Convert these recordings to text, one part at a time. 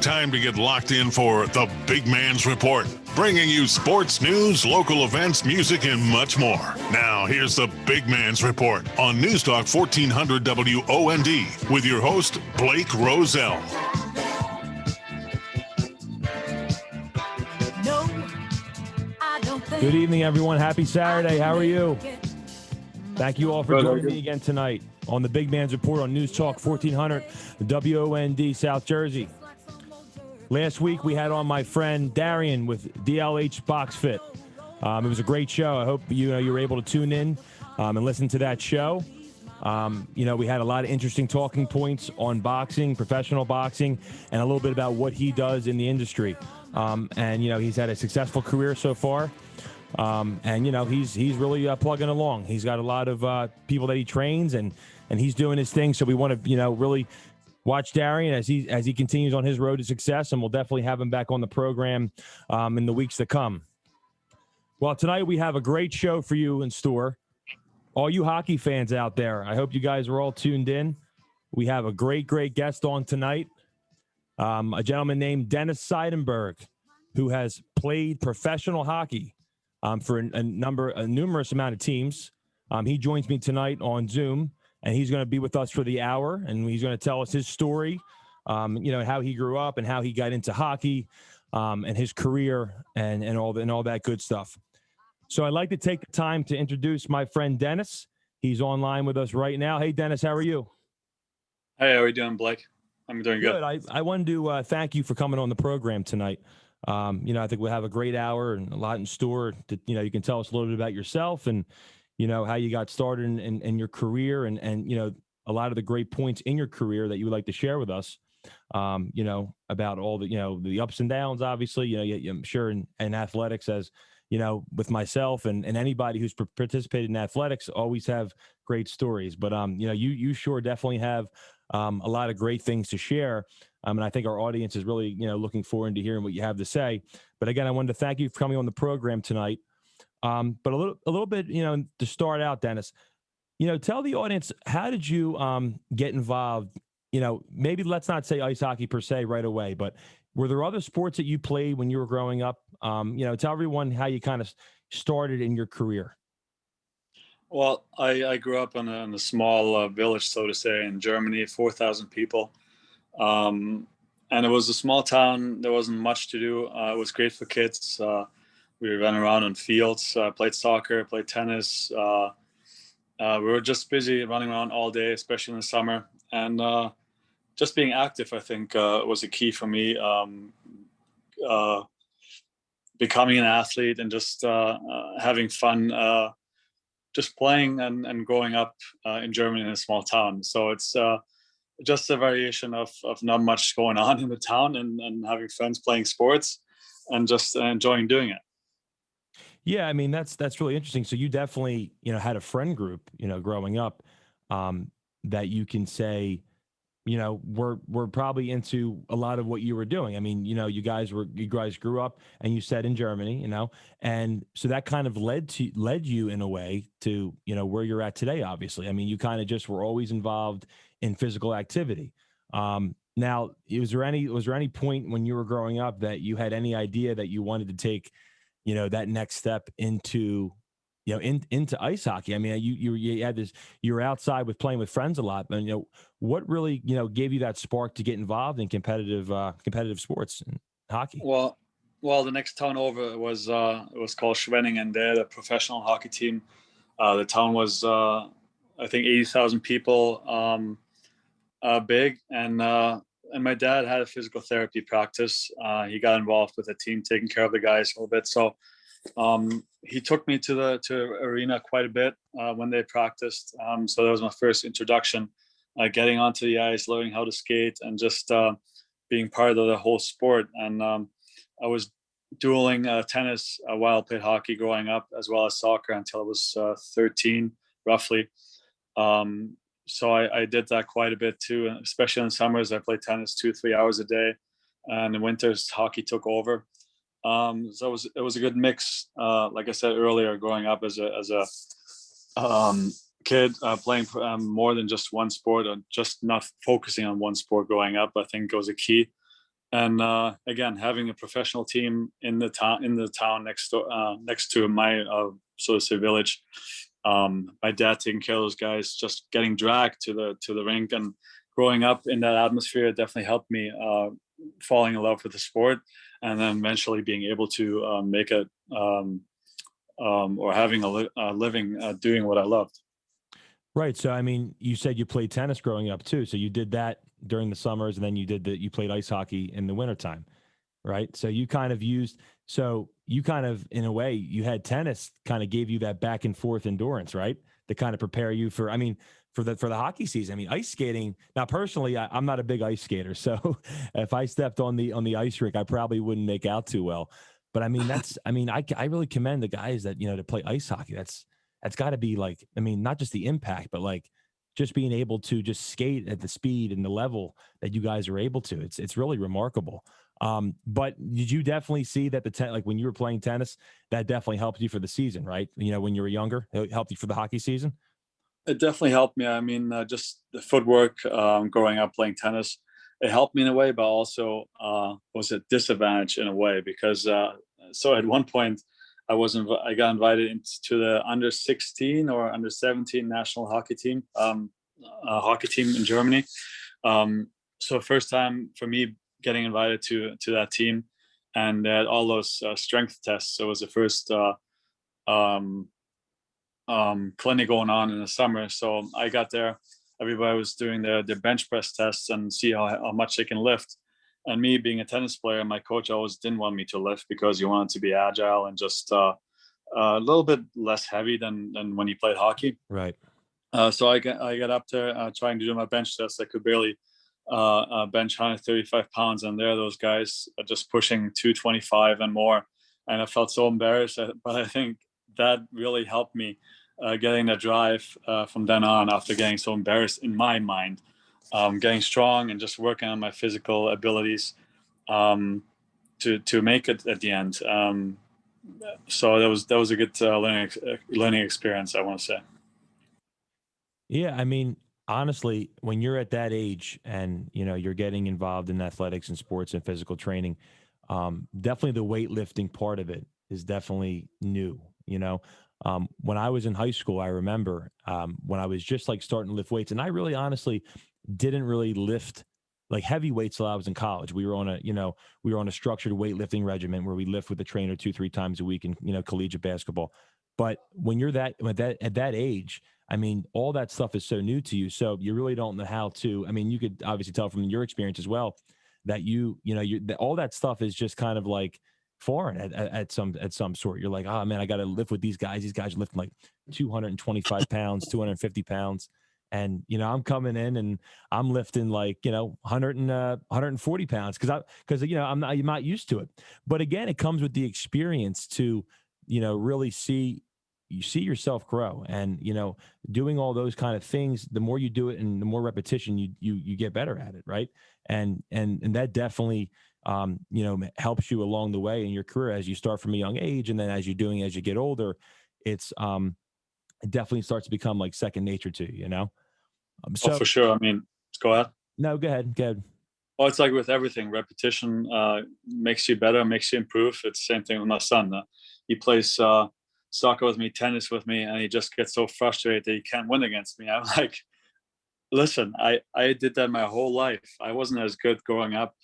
Time to get locked in for the Big Man's Report, bringing you sports news, local events, music, and much more. Now, here's the Big Man's Report on News Talk 1400 WOND with your host, Blake Roselle. Good evening, everyone. Happy Saturday. How are you? Thank you all for joining me again tonight on the Big Man's Report on News Talk 1400 WOND South Jersey. Last week, we had on my friend Darian with DLH Box Fit. It was a great show. I hope you were able to tune in and listen to that show. We had a lot of interesting talking points on boxing, professional boxing, and a little bit about what he does in the industry. He's had a successful career so far. He's really plugging along. He's got a lot of people that he trains, and he's doing his thing. So we want to, really watch Darian as he continues on his road to success, and we'll definitely have him back on the program in the weeks to come. Well, tonight we have a great show for you in store. All you hockey fans out there, I hope you guys are all tuned in. We have a great guest on tonight, a gentleman named Dennis Seidenberg, who has played professional hockey for a numerous amount of teams. He joins me tonight on Zoom, and he's going to be with us for the hour, and he's going to tell us his story, how he grew up and how he got into hockey, and his career and all that good stuff. So I'd like to take the time to introduce my friend Dennis. He's online with us right now. Hey, Dennis, how are you? Hey, how are you doing, Blake? I'm doing good. I wanted to thank you for coming on the program tonight. I think we'll have a great hour and a lot in store. You can tell us a little bit about yourself and, how you got started in your career and a lot of the great points in your career that you would like to share with us, about all the, the ups and downs, obviously, I'm sure in athletics as, with myself and anybody who's participated in athletics always have great stories. But, you sure definitely have a lot of great things to share. And I think our audience is really, looking forward to hearing what you have to say. But again, I wanted to thank you for coming on the program tonight. But a little bit, to start out, Dennis, tell the audience, how did you get involved? Maybe let's not say ice hockey per se right away, but were there other sports that you played when you were growing up? Tell everyone how you kind of started in your career. Well, I grew up in a small village, so to say, in Germany, 4,000 people. And it was a small town. There wasn't much to do. It was great for kids. We ran around on fields, played soccer, played tennis. We were just busy running around all day, especially in the summer. And just being active, I think, was a key for me. Becoming an athlete and just having fun, just playing and growing up in Germany in a small town. So it's just a variation of not much going on in the town and having friends playing sports and just enjoying doing it. Yeah, I mean, that's really interesting. So you definitely, had a friend group, growing up that you can say, we're probably into a lot of what you were doing. I mean, you guys grew up and you said in Germany, and so that kind of led you in a way to, where you're at today, obviously. I mean, you kind of just were always involved in physical activity. Now, was there any point when you were growing up that you had any idea that you wanted to take, that next step into, into ice hockey? I mean, you had this, you were outside playing with friends a lot, and what really, gave you that spark to get involved in competitive sports and hockey? Well, the next town over was called Schwenningen. They had a professional hockey team. The town was, I think, 80,000 people, big, and my dad had a physical therapy practice. He got involved with the team, taking care of the guys a little bit. So he took me to the arena quite a bit when they practiced. So that was my first introduction, getting onto the ice, learning how to skate, and just being part of the whole sport. And I was dueling tennis while I played hockey growing up, as well as soccer until I was 13, roughly. So I did that quite a bit too, especially in summers. I played tennis 2-3 hours a day, and in winters hockey took over. So it was a good mix. Like I said earlier, growing up as a kid, playing more than just one sport, or just not focusing on one sport growing up, I think was a key. And again, having a professional team in the town next to my so to say village, my dad taking care of those guys, just getting dragged to the rink, and growing up in that atmosphere definitely helped me falling in love with the sport, and then eventually being able to make it or having a living doing what I loved. Right. So, I mean, you said you played tennis growing up too. So you did that during the summers, and then you played ice hockey in the wintertime, right? So you kind of in a way, you had tennis kind of gave you that back and forth endurance, right? To kind of prepare you for, I mean, for the hockey season. I mean, ice skating. Now, personally, I'm not a big ice skater, so if I stepped on the ice rink, I probably wouldn't make out too well. But I mean, I really commend the guys that to play ice hockey. That's got to be like, I mean, not just the impact, but like just being able to just skate at the speed and the level that you guys are able to. It's really remarkable. But did you definitely see that like when you were playing tennis, that definitely helped you for the season, right? When you were younger, it helped you for the hockey season. It definitely helped me. I mean, just the footwork, growing up playing tennis, it helped me in a way, but also was a disadvantage in a way because so at one point I got invited into the under 16 or under 17 national hockey team, hockey team in Germany. So first time for me getting invited to that team, and all those strength tests. So it was the first clinic going on in the summer. So I got there. Everybody was doing their bench press tests and see how much they can lift. And me being a tennis player, my coach always didn't want me to lift because he wanted to be agile and just a little bit less heavy than when he played hockey. Right. So I got up there trying to do my bench test. I could barely bench 135 pounds, and there are those guys just pushing 225 and more. And I felt so embarrassed, but I think that really helped me getting that drive from then on, after getting so embarrassed in my mind, getting strong and just working on my physical abilities to make it at the end. So that was a good learning experience, I want to say. Yeah, I mean, honestly, when you're at that age and you're getting involved in athletics and sports and physical training, definitely the weightlifting part of it is definitely new. When I was in high school, I remember when I was just like starting to lift weights, and I really honestly didn't really lift like heavy weights till I was in college. We were on a structured weightlifting regimen where we lift with the trainer 2-3 times a week in collegiate basketball. But when you're at that age, I mean, all that stuff is so new to you. So you really don't know how to, I mean, you could obviously tell from your experience as well that all that stuff is just kind of like foreign at some sort. You're like, oh man, I got to lift with these guys. These guys are lifting like 225 pounds, 250 pounds. And, I'm coming in and I'm lifting like, 140 pounds because I'm not used to it. But again, it comes with the experience to, really see yourself grow, and doing all those kind of things. The more you do it and the more repetition you get better at it, right? And that definitely helps you along the way in your career as you start from a young age, and then as you get older, it definitely starts to become like second nature to you. Oh, for sure. I mean, go ahead. No, go ahead. Well, it's like with everything, repetition makes you better, makes you improve. It's the same thing with my son. He plays soccer with me, tennis with me, and he just gets so frustrated that he can't win against me. I'm like, listen, I did that my whole life. I wasn't as good growing up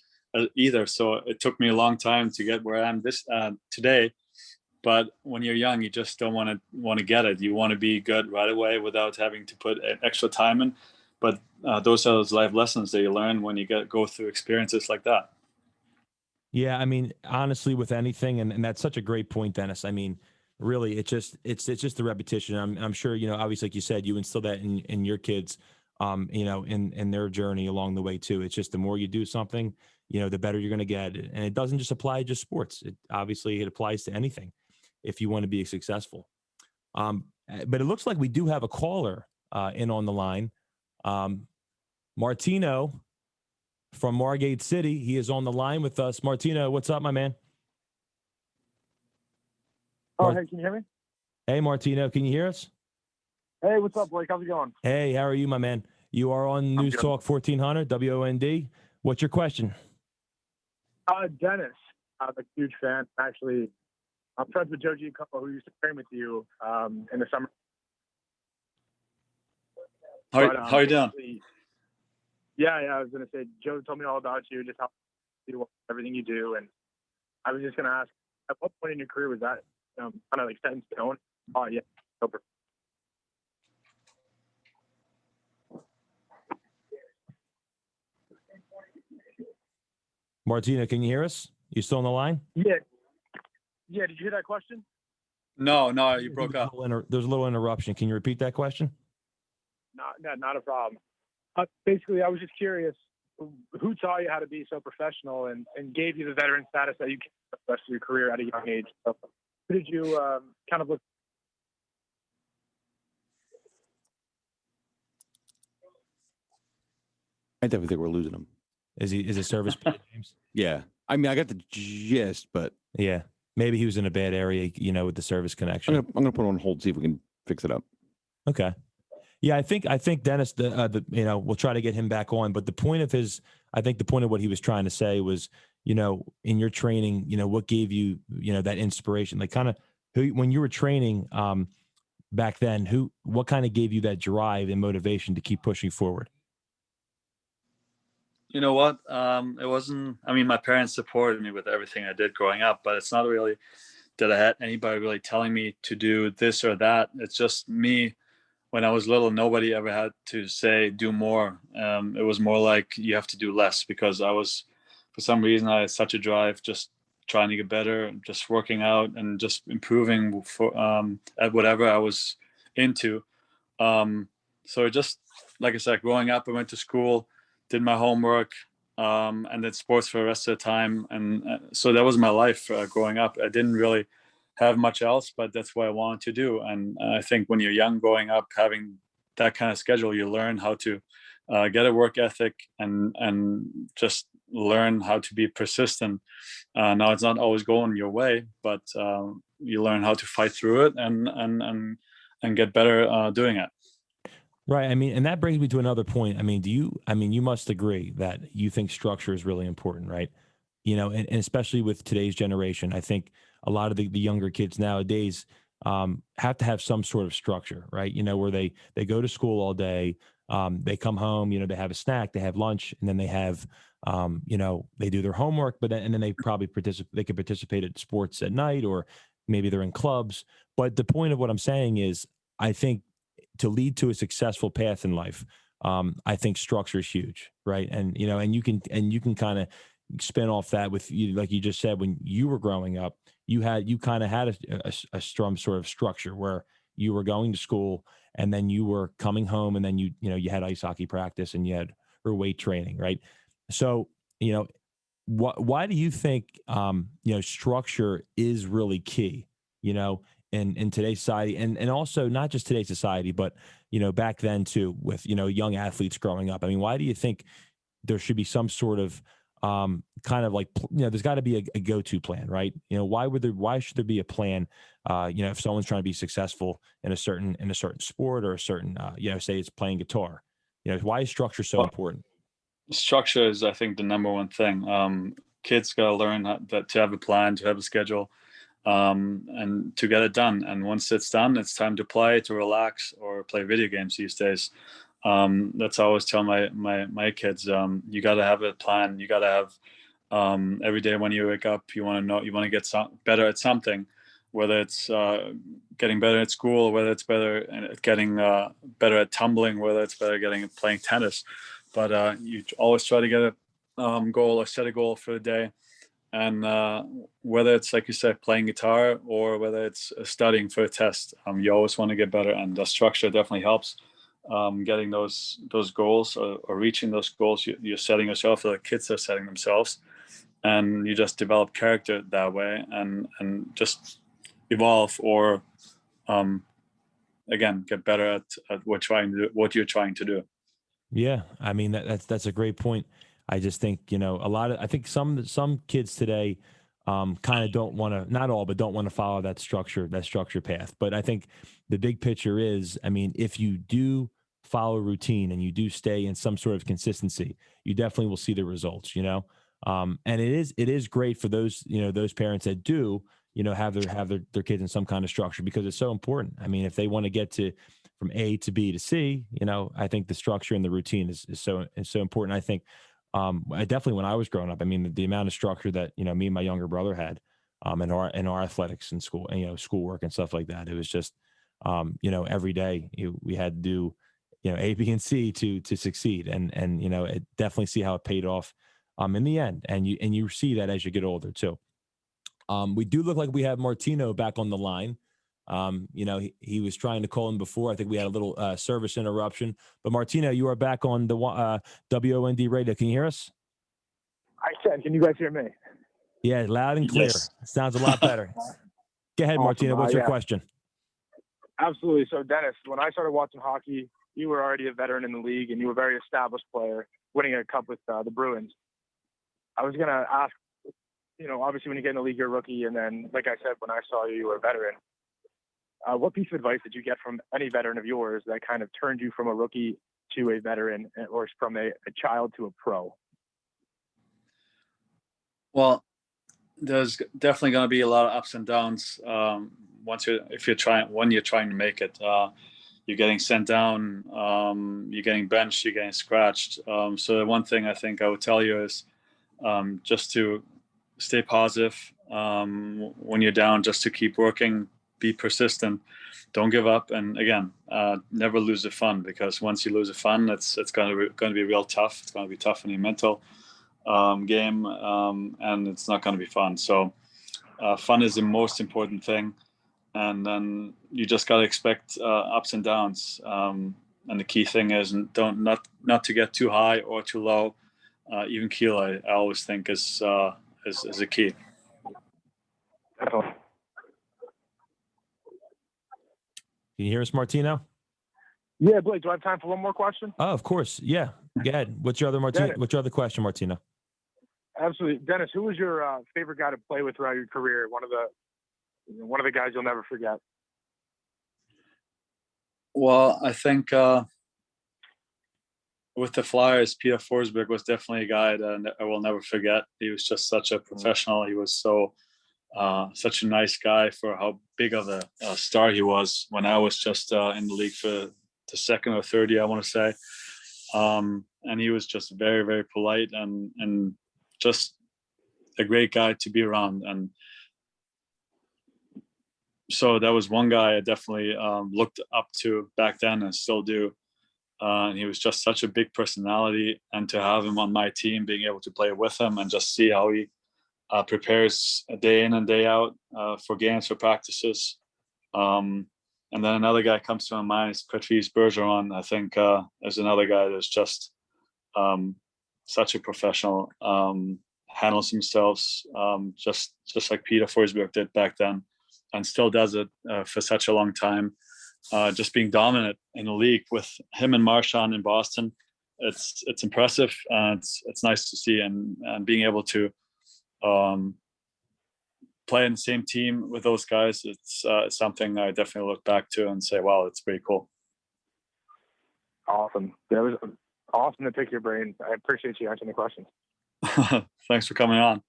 either, so it took me a long time to get where I am today. But when you're young, you just don't want to get it. You want to be good right away without having to put extra time in. But those are those life lessons that you learn when you go through experiences like that. Yeah, I mean, honestly, with anything, and that's such a great point, Dennis. I mean, really, it's just the repetition. I'm sure, obviously, like you said, you instill that in your kids, in their journey along the way too. It's just the more you do something, the better you're going to get. And it doesn't just apply to just sports. It applies to anything if you want to be successful. But it looks like we do have a caller in on the line. Martino from Margate City. He is on the line with us. Martino, what's up, my man? Oh, hey, can you hear me? Hey, Martino, can you hear us? Hey, what's up, Blake? How's it going? Hey, how are you, my man? You are on News Talk 1400 WOND. What's your question? Dennis, I'm a huge fan. Actually, I'm friends with Joe Giacomo, who used to train with you in the summer. How are you doing? Yeah, I was going to say, Joe told me all about you, just how you do everything you do. And I was just going to ask, at what point in your career was that kind of like set in stone? Oh, yeah. Super. Martina, can you hear us? You still on the line? Yeah. Yeah, did you hear that question? No, you broke up. There's a little interruption. Can you repeat that question? Not a problem. Basically, I was just curious, who taught you how to be so professional and gave you the veteran status that you can for the rest of your career at a young age? So, who did you kind of look? I definitely think we're losing him. Is it service James? Yeah. I mean, I got the gist, but Yeah. Maybe he was in a bad area, with the service connection. I'm gonna put it on hold, see if we can fix it up. Okay. Yeah, I think Dennis, we'll try to get him back on. But the point of what he was trying to say was, in your training, what gave you, that inspiration, like kind of when you were training back then, what kind of gave you that drive and motivation to keep pushing forward? You know what? It wasn't. I mean, my parents supported me with everything I did growing up, but it's not really that I had anybody really telling me to do this or that. It's just me. When I was little, nobody ever had to say do more. It was more like you have to do less, because for some reason, I had such a drive, just trying to get better, just working out and just improving at whatever I was into. So just like I said, growing up, I went to school, did my homework, and did sports for the rest of the time. And so that was my life growing up. I didn't really have much else, but that's what I wanted to do. And I think when you're young, growing up, having that kind of schedule, you learn how to get a work ethic and just learn how to be persistent. Now it's not always going your way, but you learn how to fight through it and get better doing it. Right. I mean, and that brings me to another point. I mean, you must agree that you think structure is really important, right? And especially with today's generation, I think a lot of the younger kids nowadays have to have some sort of structure, right? Where they go to school all day, they come home, they have a snack, they have lunch, and then they have, they do their homework, and then they probably they can participate at sports at night, or maybe they're in clubs. But the point of what I'm saying is, I think to lead to a successful path in life, I think structure is huge, right? And and you can kind of spin off that with you, like you just said, when you were growing up, you kind of had a strong sort of structure where you were going to school, and then you were coming home, and then you had ice hockey practice, and you had weight training, right? So why do you think structure is really key? In today's society, and also not just today's society, but back then too, with young athletes growing up. I mean, why do you think there should be some sort of kind of like there's got to be a go-to plan, right? Why should there be a plan? If someone's trying to be successful in a certain sport, or a certain say it's playing guitar, why is structure so important? Structure is, I think, the number one thing. Kids got to learn to have a plan, to have a schedule, and to get it done. And once it's done, it's time to play, to relax, or play video games these days. That's how I always tell my kids, you got to have a plan. You got to have every day when you wake up, you want to get better at something, whether it's getting better at school, or whether it's better at getting better at tumbling, whether it's better at playing tennis. But you always try to get a goal, or set a goal for the day. And whether it's, like you said, playing guitar, or whether it's studying for a test, you always want to get better. And the structure definitely helps getting those goals, or reaching those goals you're setting yourself, or the kids are setting themselves. And you just develop character that way, and just evolve, or again, get better at what you're trying to do. Yeah, I mean that's a great point. I just think I think some kids today kind of don't want to, not all, but don't want to follow that structure path. But I think the big picture is, I mean, if you do follow routine and you do stay in some sort of consistency, you definitely will see the results. And it is great for those, those parents that do, have their kids in some kind of structure, because it's so important. I mean, if they want to get from A to B to C, I think the structure and the routine is so important. I think, I definitely, when I was growing up, I mean, the amount of structure that, me and my younger brother had, in our athletics in school, and, schoolwork and stuff like that. It was just, every day we had to do, A, B, and C to succeed. And, it definitely see how it paid off, in the end. And you see that as you get older too. We do look like we have Martino back on the line. He was trying to call in before. I think we had a little service interruption. But Martino, you are back on the WOND radio. Can you hear us? I can. Can you guys hear me? Yeah, loud and clear. Yes. Sounds a lot better. Go ahead, Awesome. Martino. What's your Yeah. question? Absolutely. So, Dennis, when I started watching hockey, you were already a veteran in the league, and you were a very established player, winning a cup with the Bruins. I was going to ask, obviously when you get in the league, you're a rookie, and then, like I said, when I saw you, you were a veteran. What piece of advice did you get from any veteran of yours that kind of turned you from a rookie to a veteran, or from a child to a pro? Well, there's definitely going to be a lot of ups and downs when you're trying to make it. You're getting sent down, you're getting benched, you're getting scratched. So the one thing I think I would tell you is just to stay positive when you're down, just to keep working, be persistent, don't give up, and again, never lose the fun, because once you lose the fun, it's going to be real tough. It's going to be tough in your mental game, and it's not going to be fun. So fun is the most important thing, and then you just got to expect ups and downs. And the key thing is not to get too high or too low. Even keel, I always think is a key. Definitely. Can you hear us, Martino? Yeah, Blake, do I have time for one more question? Oh, of course. Yeah. Go ahead. What's your other question, Martino? Absolutely. Dennis, who was your favorite guy to play with throughout your career? One of the guys you'll never forget. Well, I think with the Flyers, Peter Forsberg was definitely a guy that I will never forget. He was just such a professional. He was such a nice guy for how big of a star he was when I was just in the league for the second or third year, I want to say. And he was just very, very polite and just a great guy to be around. And so that was one guy I definitely looked up to back then and still do. And he was just such a big personality, and to have him on my team, being able to play with him and just see how he prepares day in and day out for games, for practices. And then another guy comes to my mind is Patrice Bergeron. I think there's another guy that's just such a professional, handles himself just like Peter Forsberg did back then, and still does it for such a long time. Just being dominant in the league with him and Marchand in Boston, it's impressive. It's nice to see, and being able to play in the same team with those guys, it's something I definitely look back to and say, wow, it's pretty cool. Awesome. That was awesome to pick your brain. I appreciate you answering the questions. Thanks for coming on.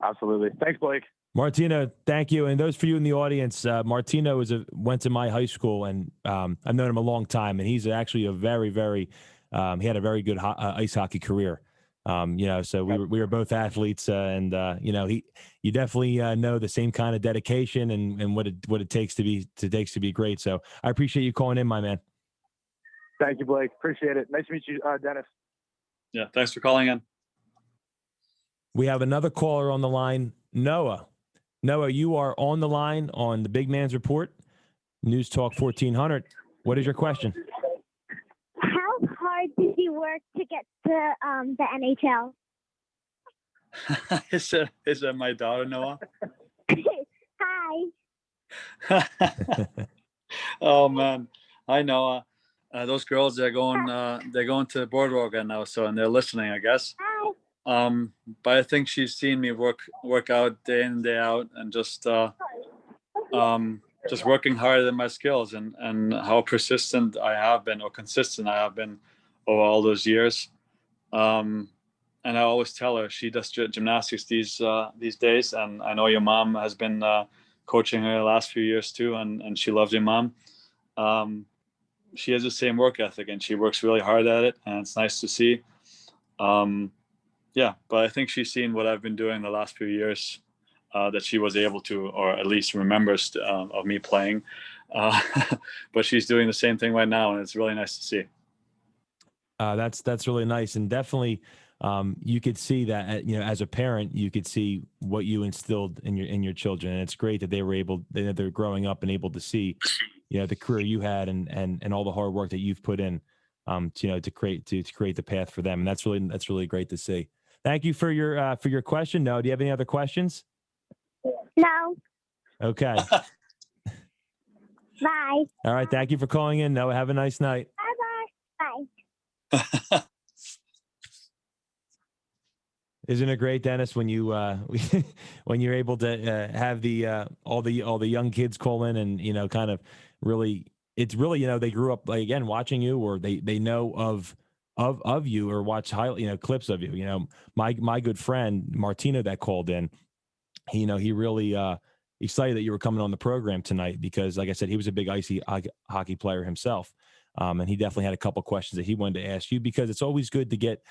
Absolutely. Thanks, Blake. Martino, thank you. And those for you in the audience, Martino went to my high school, and I've known him a long time, and he's actually a very, very he had a very good ice hockey career. So we were both athletes, and you definitely know the same kind of dedication and what it takes to be great. So I appreciate you calling in, my man. Thank you, Blake. Appreciate it. Nice to meet you, Dennis. Yeah, thanks for calling in. We have another caller on the line, Noah. Noah, you are on the line on the Big Man's Report, News Talk 1400. What is your question? How hard did you work to get to the NHL? Is that my daughter, Noah? Hi. Oh man, hi Noah. Those girls, they're going to the boardwalk right now, and they're listening, I guess. Hi. But I think she's seen me work out day in and day out, and just working harder than my skills, and how persistent I have been, or consistent I have been over all those years. I always tell her she does gymnastics these days, and I know your mom has been coaching her the last few years too, and she loves your mom. She has the same work ethic, and she works really hard at it, and it's nice to see. Yeah, but I think she's seen what I've been doing the last few years, that she was able to, or at least remembers of me playing. But she's doing the same thing right now, and it's really nice to see. That's really nice, and definitely you could see that, as a parent, you could see what you instilled in your children, and it's great that they're growing up and able to see, the career you had and all the hard work that you've put in, to create the path for them, and that's really great to see. Thank you for your question. No, do you have any other questions? No. Okay. Bye. All right. Thank you for calling in. Noah, have a nice night. Bye. Bye. Isn't it great, Dennis, when you when you're able to have all the young kids call in and kind of really, it's really, they grew up again watching you, or they know of you, or watch clips of you. My good friend Martino that called in, he really excited that you were coming on the program tonight, because like I said, he was a big icy hockey player himself. And he definitely had a couple questions that he wanted to ask you, because it's always good to get,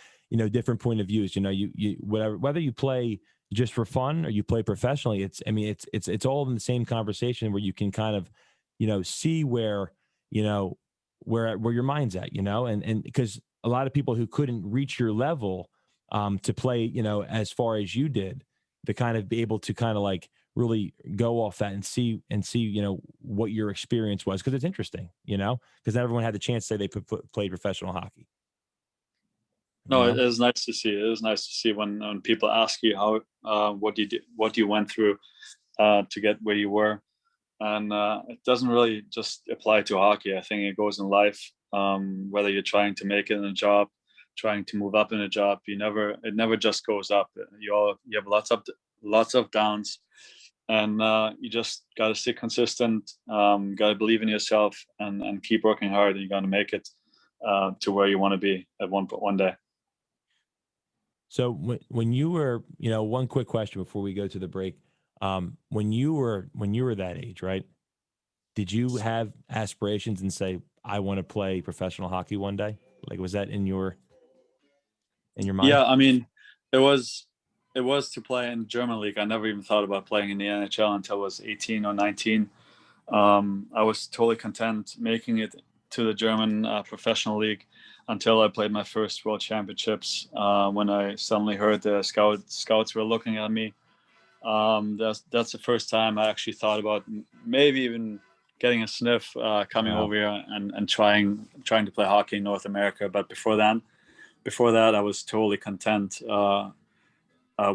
different point of views. You whether you play just for fun or you play professionally, it's all in the same conversation, where you can kind of, see where your mind's at, and because a lot of people who couldn't reach your level to play, as far as you did, to kind of be able to kind of like really go off that and see, what your experience was. Cause it's interesting, because not everyone had the chance to say they played professional hockey. No, it is nice to see. It is nice to see when people ask you how, what you went through, to get where you were. And it doesn't really just apply to hockey. I think it goes in life, whether you're trying to make it in a job, trying to move up in a job, it never just goes up. You have lots of downs, and you just got to stay consistent, got to believe in yourself, and keep working hard, and you're going to make it to where you want to be at one day. So when you were, one quick question before we go to the break, when you were that age, right? Did you have aspirations and say, I want to play professional hockey one day? Like, was that in your mind? Yeah, I mean, it was to play in the German league. I never even thought about playing in the NHL until I was 18 or 19. I was totally content making it to the German professional league until I played my first World Championships, when I suddenly heard the scouts were looking at me. That's the first time I actually thought about maybe even getting a sniff, coming over here and trying to play hockey in North America. But before that, I was totally content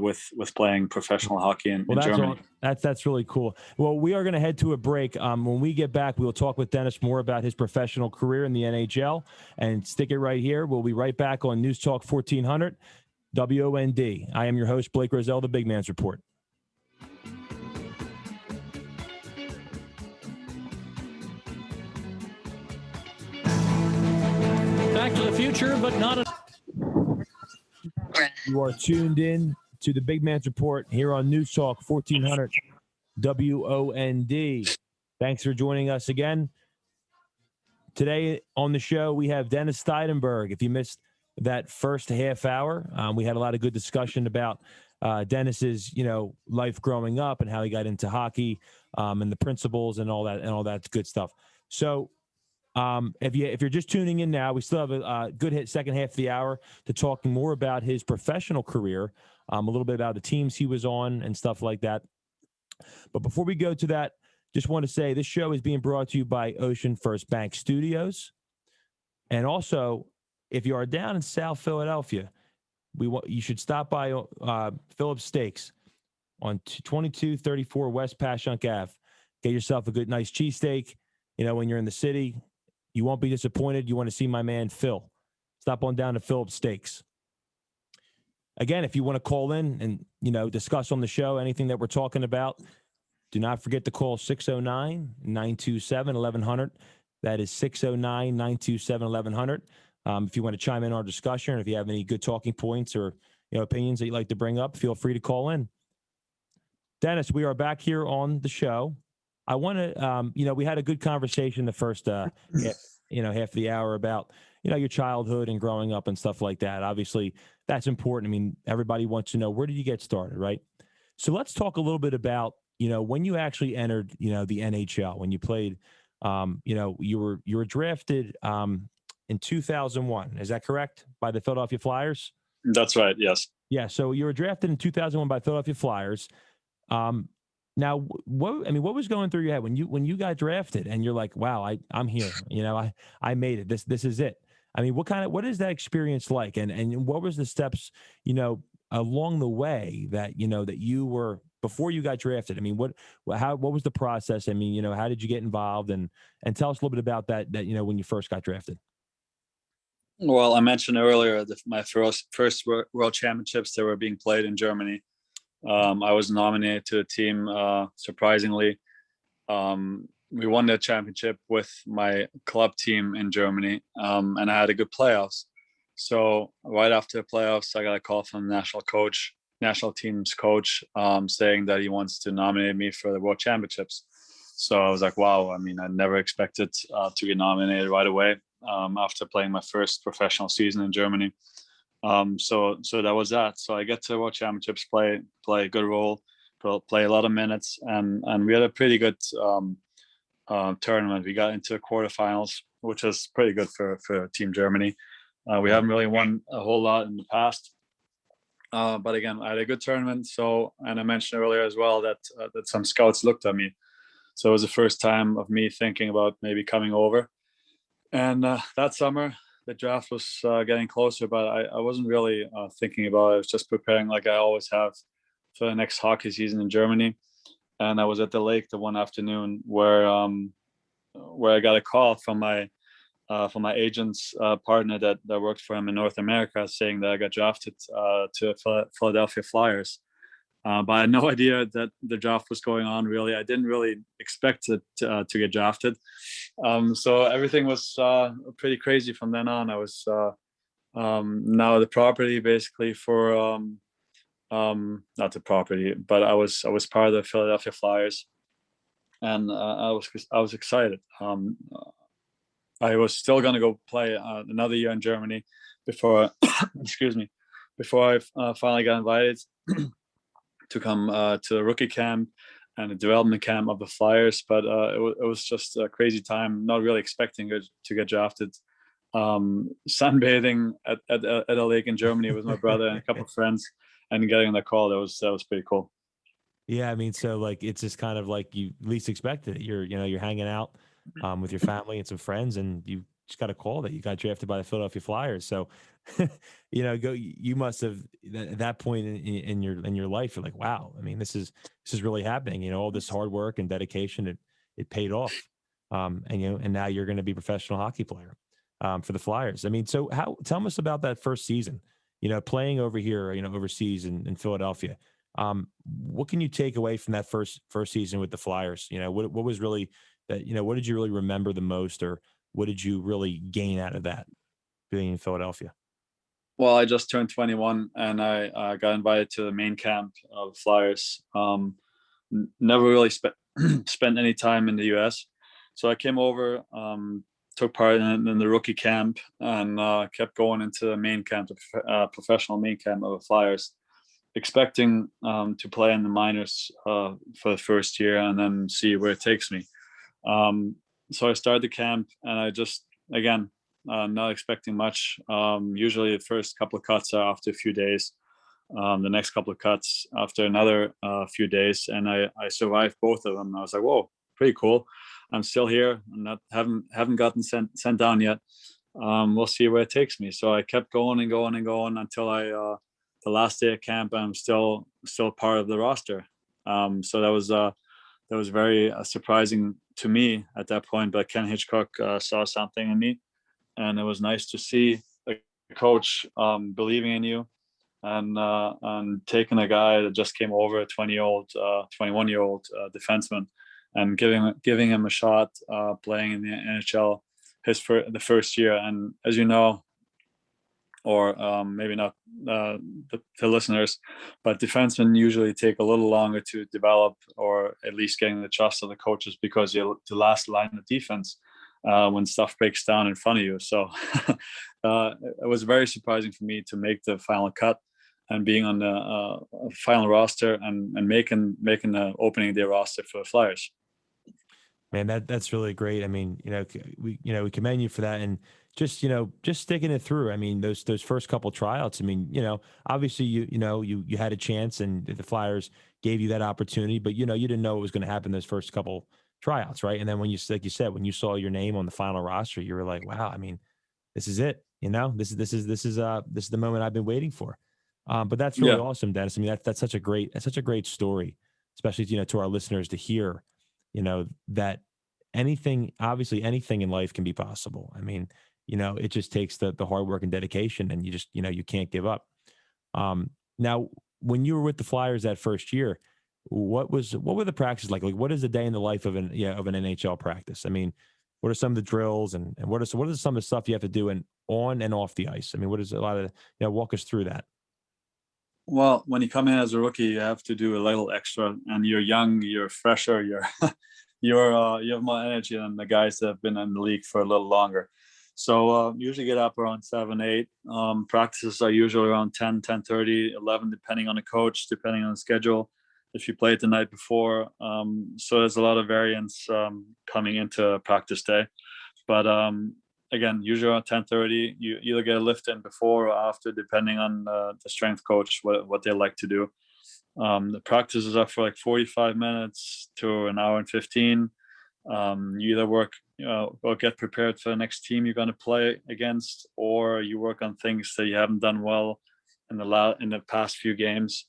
with playing professional hockey in Germany. That's really cool. Well, we are going to head to a break. When we get back, we'll talk with Dennis more about his professional career in the NHL. And stick it right here. We'll be right back on News Talk 1400 WOND. I am your host, Blake Roselle, the Big Man's Report. Back to the future, but not a... You are tuned in to the Big Man's Report here on News Talk 1400 WOND. Thanks for joining us again. Today on the show, we have Dennis Seidenberg. If you missed that first half hour, we had a lot of good discussion about Dennis's, life growing up and how he got into hockey, and the principles and all that good stuff. So if you're just tuning in now, we still have a good second half of the hour to talk more about his professional career, a little bit about the teams he was on and stuff like that. But before we go to that, just want to say this show is being brought to you by Ocean First Bank Studios. And also, if you are down in South Philadelphia, you should stop by Phillips Steaks on 2234 West Passyunk Ave. Get yourself a good, nice cheesesteak. When you're in the city, you won't be disappointed. You want to see my man, Phil. Stop on down to Phillips Steaks. Again, if you want to call in and, discuss on the show anything that we're talking about, do not forget to call 609-927-1100. That is 609-927-1100. If you want to chime in our discussion, or if you have any good talking points, or, opinions that you'd like to bring up, feel free to call in. Dennis, we are back here on the show. I want to, we had a good conversation the first, half of the hour about, your childhood and growing up and stuff like that. Obviously, that's important. I mean, everybody wants to know, where did you get started, right? So let's talk a little bit about, when you actually entered, the NHL, when you played, you were drafted in 2001. Is that correct? By the Philadelphia Flyers? That's right. Yes. Yeah. So you were drafted in 2001 by Philadelphia Flyers. Now, what was going through your head when you got drafted and you're like, wow, I'm here, I made it. This is it. I mean, what is that experience like? And what was the steps, along the way that, that you were before you got drafted? I mean, what was the process? I mean, how did you get involved, and tell us a little bit about that, when you first got drafted? Well, I mentioned earlier that my first World Championships that were being played in Germany. I was nominated to the team. Surprisingly, we won the championship with my club team in Germany, and I had a good playoffs. So right after the playoffs, I got a call from the national team's coach, saying that he wants to nominate me for the World Championships. So I was like, wow. I mean, I never expected to get nominated right away after playing my first professional season in Germany. So that was that. So I get to World Championships, play a good role, play a lot of minutes, and we had a pretty good tournament. We got into the quarterfinals, which was pretty good for Team Germany. We haven't really won a whole lot in the past, but again, I had a good tournament. So, and I mentioned earlier as well that some scouts looked at me. So it was the first time of me thinking about maybe coming over. And that summer, the draft was getting closer, but I wasn't really thinking about it. I was just preparing like I always have for the next hockey season in Germany. And I was at the lake the one afternoon where I got a call from my agent's partner that worked for him in North America, saying that I got drafted to Philadelphia Flyers. But I had no idea that the draft was going on, really. I didn't really expect it to get drafted. So everything was pretty crazy from then on. I was now the property basically for not the property, but I was part of the Philadelphia Flyers, and I was excited. I was still going to go play another year in Germany before before I finally got invited to come to the rookie camp and the development camp of the Flyers. But it was just a crazy time, not really expecting it to get drafted. Sunbathing at a lake in Germany with my brother and a couple of friends, and getting the call, that was pretty cool. Yeah, I mean, so like it's just kind of like you least expected it. You're hanging out with your family and some friends, and you just got a call that you got drafted by the Philadelphia Flyers. So, you must have at that point in your life, you're like, wow, I mean, this is really happening. All this hard work and dedication, it paid off. And now you're going to be a professional hockey player for the Flyers. I mean, so tell us about that first season, playing over here, overseas in Philadelphia. What can you take away from that first season with the Flyers? What was really that, what did you really remember the most, or what did you really gain out of that being in Philadelphia? Well, I just turned 21 and I got invited to the main camp of Flyers. Never really spent any time in the US. So I came over, took part in the rookie camp, and kept going into the main camp, the professional main camp of the Flyers, expecting to play in the minors for the first year and then see where it takes me. So I started the camp, and I just, again, not expecting much. Usually the first couple of cuts are after a few days, the next couple of cuts after another few days, and I survived both of them. I was like, whoa, pretty cool. I'm still here. Haven't gotten sent down yet. We'll see where it takes me. So I kept going and going and going until the last day of camp, I'm still part of the roster. So that was very surprising to me at that point. But Ken Hitchcock saw something in me, and it was nice to see a coach believing in you, and taking a guy that just came over, a 21-year-old defenseman, and giving him a shot playing in the NHL the first year. And as you know, or maybe not the listeners, but defensemen usually take a little longer to develop, or at least getting the trust of the coaches, because you're the last line of defense when stuff breaks down in front of you. So it was very surprising for me to make the final cut and being on the final roster and making the opening day roster for the Flyers. Man, that's really great. I mean, we commend you for that, and just sticking it through. I mean, those first couple tryouts. I mean, obviously you had a chance, and the Flyers gave you that opportunity, but you didn't know what was going to happen those first couple tryouts, right? And then when like you said, when you saw your name on the final roster, you were like, wow. I mean, this is it. This is the moment I've been waiting for. But that's really awesome, Dennis. I mean, that's such a great story, especially to our listeners to hear. That obviously anything in life can be possible. I mean, it just takes the hard work and dedication, and you just, you can't give up. Now, when you were with the Flyers that first year, what were the practices like? Like, what is a day in the life of an NHL practice? I mean, what are some of the drills, and what is some of the stuff you have to do on and off the ice? I mean, what is a lot of, walk us through that. Well, when you come in as a rookie, you have to do a little extra, and you're young, you're fresher, you have more energy than the guys that have been in the league for a little longer. So usually get up around 7, 8. Practices are usually around 10, 10:30, 11, depending on the coach, depending on the schedule, if you played the night before. So there's a lot of variance coming into practice day. But again, usually around 10:30, you either get a lift in before or after, depending on the strength coach, what they like to do. The practices are for like 45 minutes to an hour and 15. You either work or get prepared for the next team you're going to play against, or you work on things that you haven't done well in the past few games.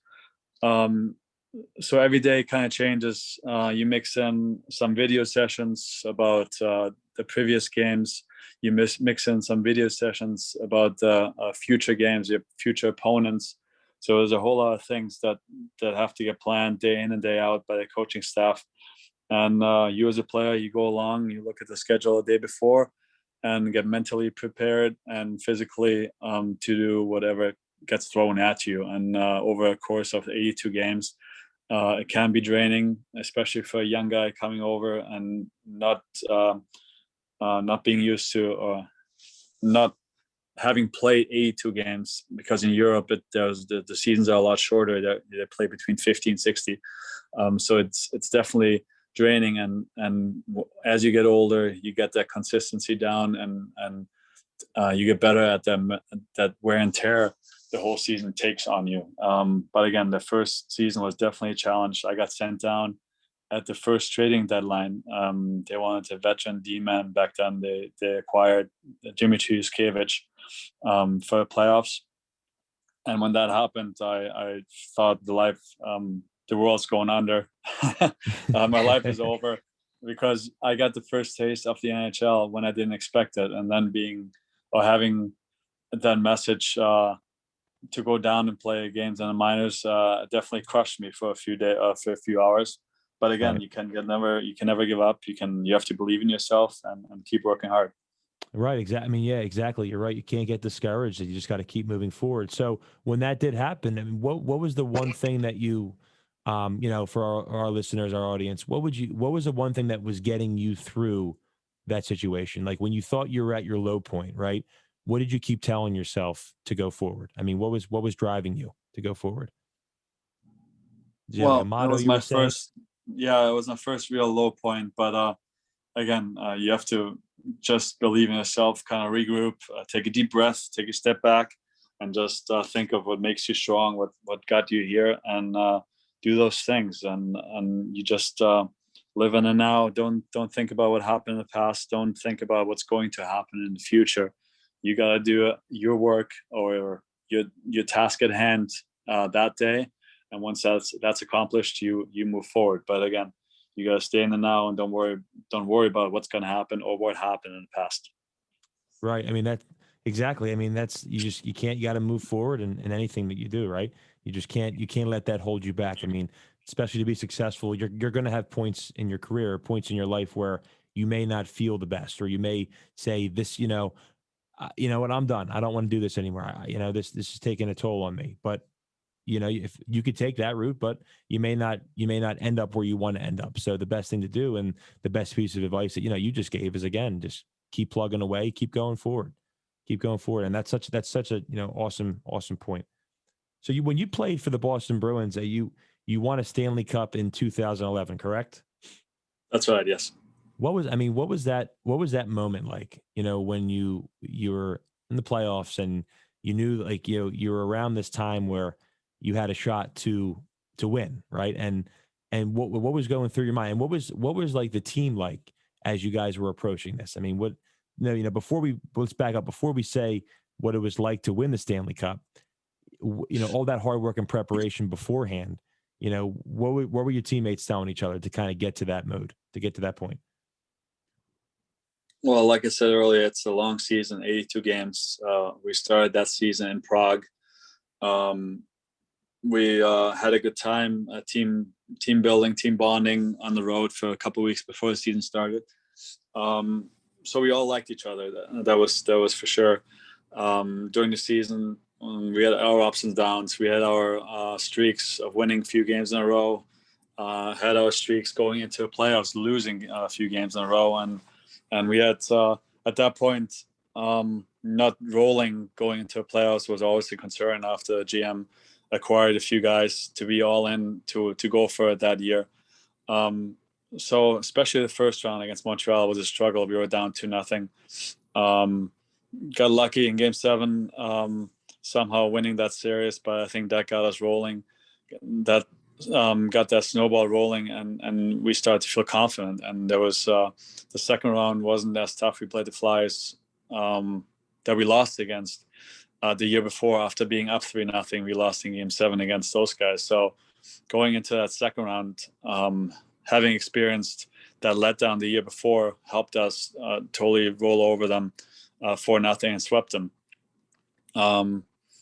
So every day kind of changes. You mix in some video sessions about the previous games. You mix in some video sessions about future games, your future opponents. So there's a whole lot of things that have to get planned day in and day out by the coaching staff. And you as a player, you go along, you look at the schedule the day before and get mentally prepared and physically to do whatever gets thrown at you. And over a course of 82 games, it can be draining, especially for a young guy coming over and not being used to, or not having played 82 games, because in Europe the seasons are a lot shorter. They play between 50 and 60. So it's definitely draining, and as you get older, you get that consistency down, and you get better at that wear and tear the whole season takes on you. But again, the first season was definitely a challenge. I got sent down at the first trading deadline. They wanted a veteran D-man back then. They acquired Dmitry Yuskevich for the playoffs. And when that happened, I thought the world's going under. My life is over, because I got the first taste of the NHL when I didn't expect it. And then having that message to go down and play games in the minors definitely crushed me for a few hours. But again, right. You can never give up. You have to believe in yourself and keep working hard. Right. Exactly. I mean, yeah, exactly. You're right. You can't get discouraged. You just got to keep moving forward. So when that did happen, I mean, what was the one thing that you, for our listeners, our audience, what was the one thing that was getting you through that situation? Like when you thought you were at your low point, right? What did you keep telling yourself to go forward? I mean, what was driving you to go forward? It was my first real low point. But again, you have to just believe in yourself, kind of regroup, take a deep breath, take a step back, and just think of what makes you strong, what got you here, and do those things. And you just live in the now. Don't think about what happened in the past. Don't think about what's going to happen in the future. You got to do your work or your task at hand that day. And once that's accomplished, you move forward. But again, you got to stay in the now and don't worry about what's going to happen or what happened in the past. Right. I mean, that's exactly. I mean, you got to move forward in anything that you do. Right. You can't let that hold you back. I mean, especially to be successful, you're going to have points in your career, points in your life where you may not feel the best, or you may say this, you know what, I'm done. I don't want to do this anymore. This is taking a toll on me. But if you could take that route, but you may not end up where you want to end up. So the best thing to do, and the best piece of advice that you just gave, is, again, just keep plugging away, keep going forward. And that's such a awesome point. So when you played for the Boston Bruins, you won a Stanley Cup in 2011, correct? That's right. Yes. What was that moment like, when you were in the playoffs and you knew, like, you were around this time where you had a shot to win, right? And what was going through your mind? And what was like the team like as you guys were approaching this? I mean, let's back up before we say what it was like to win the Stanley Cup. All that hard work and preparation beforehand. What were your teammates telling each other to kind of get to that mode, to get to that point? Well, like I said earlier, it's a long season, 82 games. We started that season in Prague. We had a good time, team building, team bonding on the road for a couple of weeks before the season started. So we all liked each other. That was for sure. During the season, we had our ups and downs. We had our streaks of winning a few games in a row. Had our streaks going into the playoffs, losing a few games in a row, and we had at that point not rolling going into the playoffs was always a concern after GM acquired a few guys to be all in to go for it that year. So especially the first round against Montreal was a struggle. We were down 2-0. Got lucky in Game 7, somehow winning that series, but I think that got us rolling. That got that snowball rolling, and we started to feel confident. And there was the second round wasn't as tough. We played the Flyers that we lost against the year before. After being up 3-0, we lost in Game 7 against those guys. So going into that second round, having experienced that letdown the year before helped us totally roll over them 4-0 and swept them.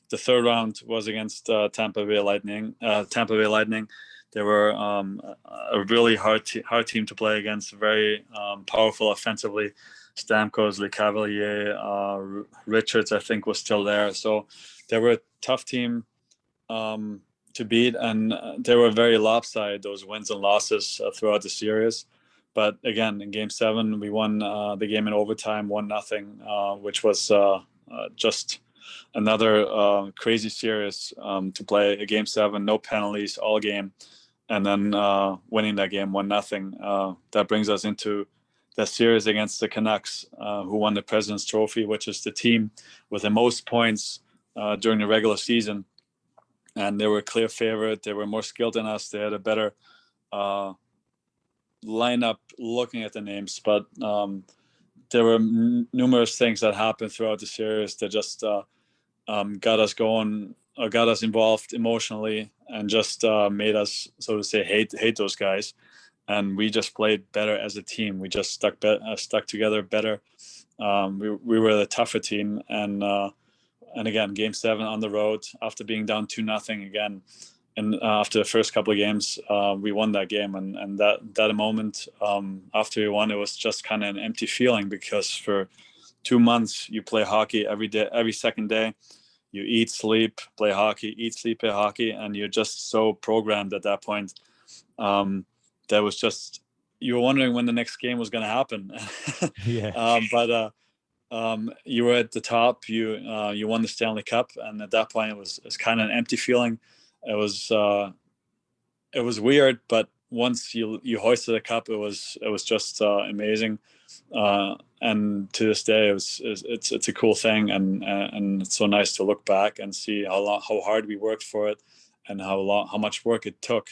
The third round was against Tampa Bay Lightning. They were a really hard team to play against, very powerful offensively. Stamkos, LeCavalier, Richards, I think, was still there. So they were a tough team to beat, and they were very lopsided, those wins and losses throughout the series. But again, in Game 7, we won the game in overtime, 1-0, which was just another crazy series to play a Game 7, no penalties all game, and then winning that game 1-0. That brings us into that series against the Canucks, who won the President's Trophy, which is the team with the most points during the regular season. And they were a clear favorite. They were more skilled than us. They had a better lineup looking at the names, but there were numerous things that happened throughout the series that just got us going, or got us involved emotionally, and just made us, so to say, hate those guys. And we just played better as a team. We just stuck together better. We were the tougher team, and again, Game 7 on the road after being down 2-0 again. And after the first couple of games, we won that game. And that moment after we won, it was just kind of an empty feeling, because for 2 months you play hockey every day, every second day. You eat, sleep, play hockey, eat, sleep, play hockey, and you're just so programmed at that point. That was just, you were wondering when the next game was going to happen. Yeah. But you were at the top. You won the Stanley Cup, and at that point, it was kind of an empty feeling. It was weird, but once you hoisted the cup, it was just amazing. And to this day, it's a cool thing, and it's so nice to look back and see how hard we worked for it, and how much work it took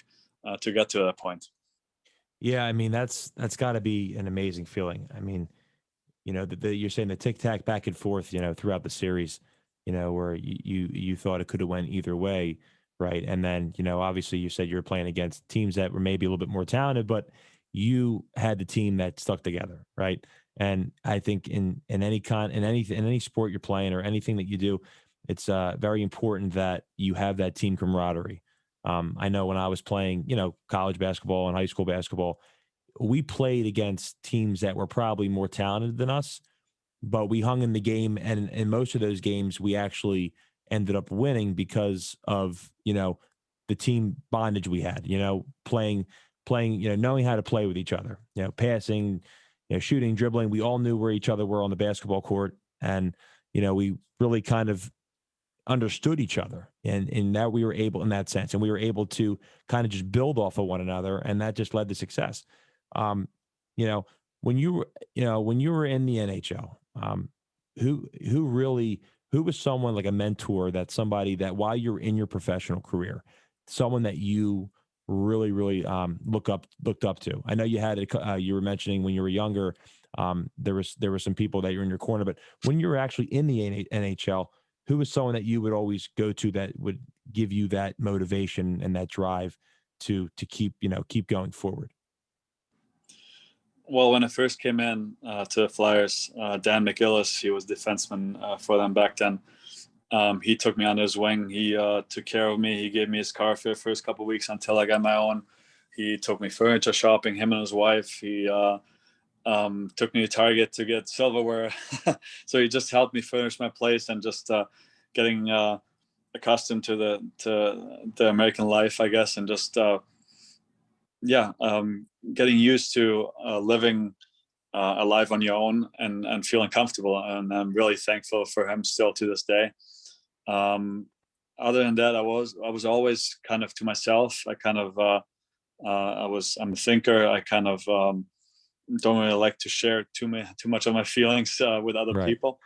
to get to that point. Yeah, I mean, that's got to be an amazing feeling. I mean, you're saying the tic tac back and forth, throughout the series, where you thought it could have went either way, right? And then, obviously, you said you were playing against teams that were maybe a little bit more talented, but you had the team that stuck together, right? And I think in any sport you're playing or anything that you do, it's very important that you have that team camaraderie. I know when I was playing, college basketball and high school basketball, we played against teams that were probably more talented than us, but we hung in the game, and in most of those games we actually ended up winning because of, the team bondage we had, playing, knowing how to play with each other, passing, shooting, dribbling. We all knew where each other were on the basketball court. And, we really kind of understood each other, and in that we were able, in that sense, and we were able to kind of just build off of one another. And that just led to success. You know, when you were, when you were in the NHL, who was someone like a mentor, that somebody that while you're in your professional career, someone that you really looked up to? I know you had you were mentioning when you were younger, there were some people that you're in your corner, but when you were actually in the NHL, who was someone that you would always go to that would give you that motivation and that drive to keep going forward? Well, when I first came in to the Flyers, Dan McGillis, he was defenseman for them back then. He took me under his wing. He took care of me. He gave me his car for the first couple of weeks until I got my own. He took me furniture shopping, him and his wife. He took me to Target to get silverware. So he just helped me furnish my place and just getting accustomed to the American life, I guess, and just getting used to living a life on your own and feeling comfortable. And I'm really thankful for him still to this day. Other than that, I was always kind of to myself. I kind of I'm a thinker. I kind of don't really like to share too much of my feelings with other Right. people.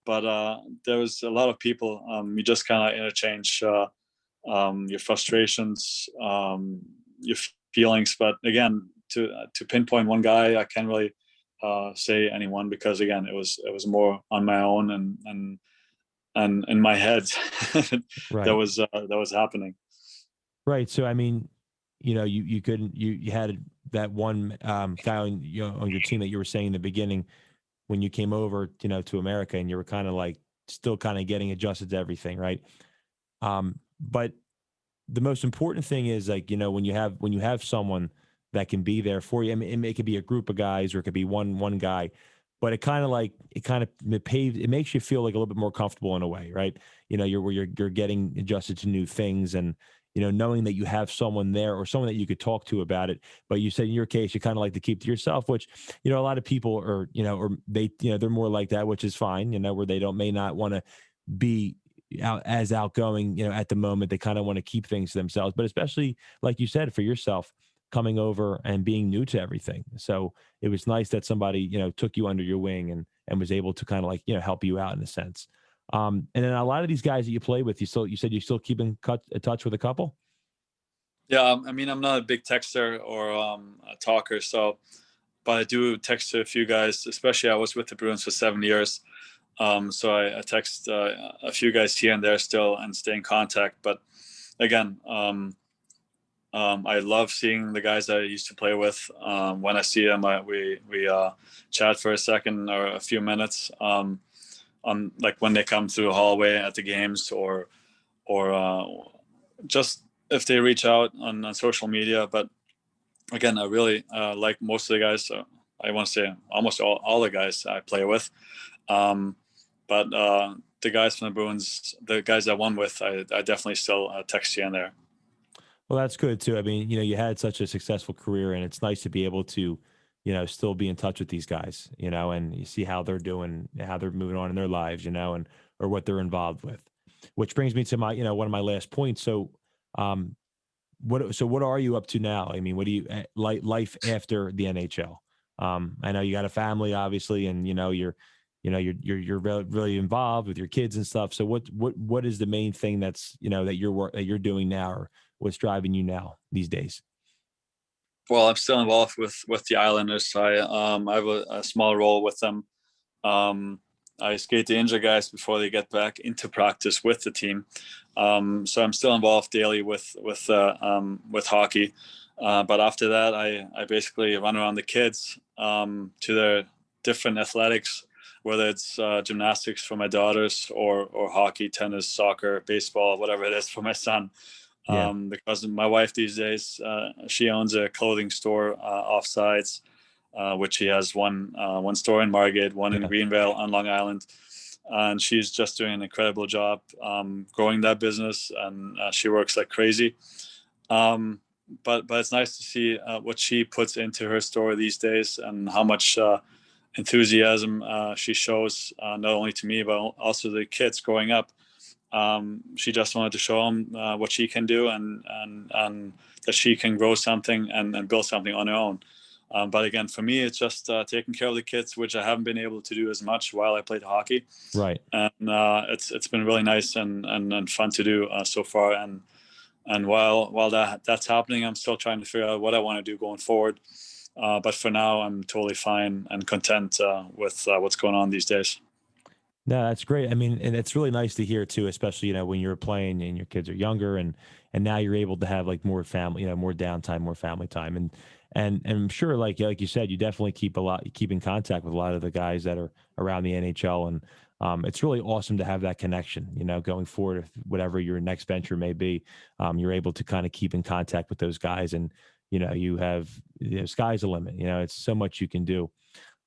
But there was a lot of people. You just kind of interchange your frustrations, your feelings. But again, to pinpoint one guy, I can't really say anyone, because again, it was more on my own and in my head Right. that was happening. Right. So, I mean, you couldn't, you had that one guy on your team that you were saying in the beginning when you came over, to America, and you were kind of like still kind of getting adjusted to everything. Right. But the most important thing is, like, when you have someone that can be there for you. I mean, it could be a group of guys, or it could be one guy, but it makes you feel like a little bit more comfortable in a way, right? You're getting adjusted to new things, and knowing that you have someone there, or someone that you could talk to about it. But you said in your case, you kind of like to keep to yourself, which, a lot of people are, or they, they're more like that, which is fine, where they may not want to be as outgoing, at the moment. They kind of want to keep things to themselves, but especially like you said, for yourself, coming over and being new to everything. So it was nice that somebody, took you under your wing and was able to kind of like, help you out in a sense. And then a lot of these guys that you play with, you said you still keep in touch with a couple? Yeah, I mean, I'm not a big texter or a talker, but I do text to a few guys. Especially, I was with the Bruins for 7 years, so I text a few guys here and there still and stay in contact. But again, I love seeing the guys that I used to play with. When I see them, we chat for a second or a few minutes. On like when they come through the hallway at the games, or just if they reach out on social media. But again, I really like most of the guys. I want to say almost all the guys I play with. But the guys from the Bruins, the guys I won with, I definitely still text you in there. Well, that's good too. I mean, you had such a successful career, and it's nice to be able to, still be in touch with these guys, and you see how they're doing, how they're moving on in their lives, and or what they're involved with. Which brings me to my, one of my last points. So, what are you up to now? I mean, what do you life after the NHL? I know you got a family, obviously, and you're really involved with your kids and stuff. So what is the main thing that's that you're doing now, or what's driving you now these days? Well, I'm still involved with the Islanders. I have a small role with them. I skate the injured guys before they get back into practice with the team. So I'm still involved daily with hockey. But after that, I basically run around the kids to their different athletics, whether it's gymnastics for my daughters or hockey, tennis, soccer, baseball, whatever it is for my son. Because my wife these days, she owns a clothing store offsides. which he has one store in Margate, one in Greenvale on Long Island. And she's just doing an incredible job growing that business, and she works like crazy. But it's nice to see what she puts into her store these days, and how much enthusiasm she shows, not only to me but also the kids growing up. She just wanted to show them what she can do, and that she can grow something and build something on her own. But again, for me, it's just taking care of the kids, which I haven't been able to do as much while I played hockey. Right. And it's been really nice and fun to do so far. And while that's happening, I'm still trying to figure out what I want to do going forward. But for now, I'm totally fine and content with what's going on these days. No, that's great. I mean, and it's really nice to hear too, especially, you know, when you're playing and your kids are younger, and now you're able to have like more family, you know, more downtime, more family time. And I'm sure, like you said, you definitely keep in contact with a lot of the guys that are around the NHL. And it's really awesome to have that connection, you know, going forward, whatever your next venture may be. You're able to kind of keep in contact with those guys, and, you know, sky's the limit, you know, it's so much you can do.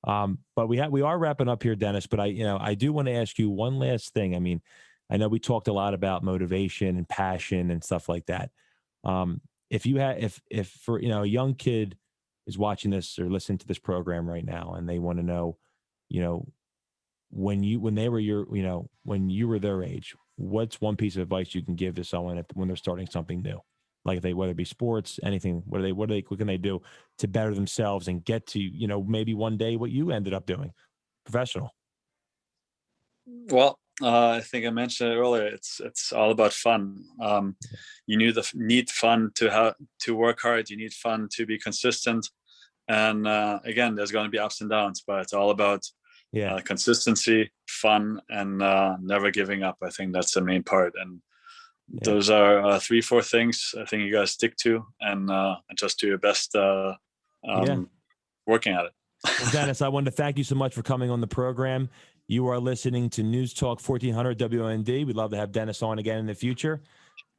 But we are wrapping up here, Dennis, but I do want to ask you one last thing. I mean, I know we talked a lot about motivation and passion and stuff like that. If for, you know, a young kid is watching this or listening to this program right now, and they want to know, you know, when you were their age, what's one piece of advice you can give to someone when they're starting something new? Like whether it be sports, anything, what can they do to better themselves and get to, you know, maybe one day what you ended up doing, professional? Well, I think I mentioned it earlier. It's all about fun. You need fun to work hard. You need fun to be consistent. And again, there's going to be ups and downs, but it's all about consistency, fun, and never giving up. I think that's the main part. And those are 3-4 things I think you guys stick to, and just do your best working at it. Well, Dennis, I wanted to thank you so much for coming on the program. You are listening to News Talk 1400 WND. We'd love to have Dennis on again in the future.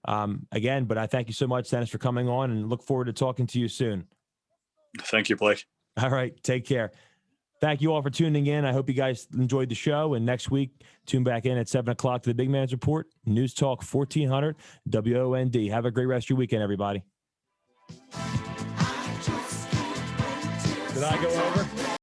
But I thank you so much, Dennis, for coming on, and look forward to talking to you soon. Thank you, Blake. All right. Take care. Thank you all for tuning in. I hope you guys enjoyed the show. And next week, tune back in at 7 o'clock to the Big Man's Report, News Talk 1400 WOND. Have a great rest of your weekend, everybody. Did I go over?